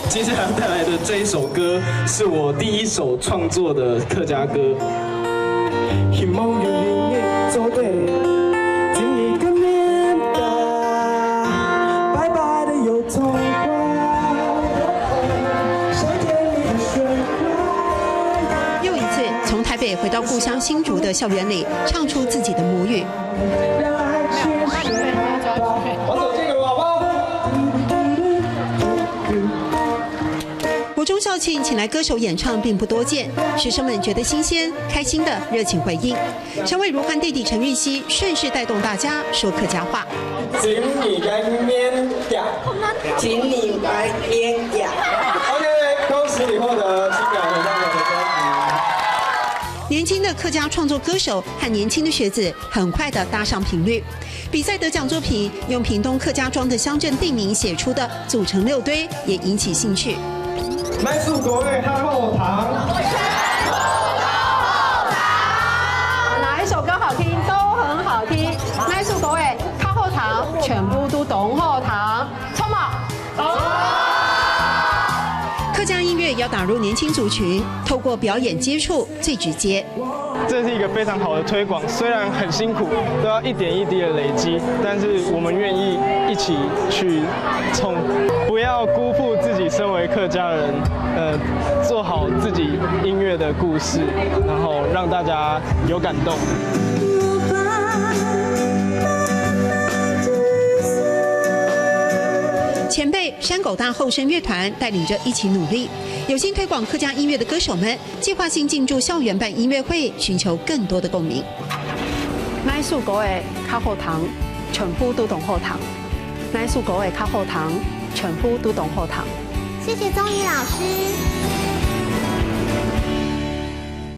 接下来带来的这一首歌是我第一首创作的客家歌。希望有人的做对，今年个年代，白白的又痛快，谁甜蜜的喧哗。又一次从台北回到故乡新竹的校园里，唱出自己的母语。国中校庆请来歌手演唱并不多见，师生们觉得新鲜，开心的热情回应。小伟如和弟弟陈玉熙顺势带动大家说客家话。今年该面呀，今年该面呀。OK， 恭喜你获得青鸟的代表的专辑。年轻的客家创作歌手和年轻的学子很快的搭上频率。比赛得奖作品用屏东客家庄的乡镇地名写出的“组成六堆”也引起兴趣。来祝各位看后堂。哪一首歌好听都很好听。那祝各位看后堂，全部都懂后堂，冲嘛！客家音乐要打入年轻族群，透过表演接触最直接。这是一个非常好的推广，虽然很辛苦，都要一点一滴的累积，但是我们愿意一起去冲，不要辜负自己身为客家人，做好自己音乐的故事，然后让大家有感动。前辈山狗大后生乐团带领着一起努力，有心推广客家音乐的歌手们，计划性进驻校园办音乐会，寻求更多的共鸣。那祝各位看后堂，全部都懂后堂。那祝各位看后堂，全部都懂后堂。谢谢宗仪老师。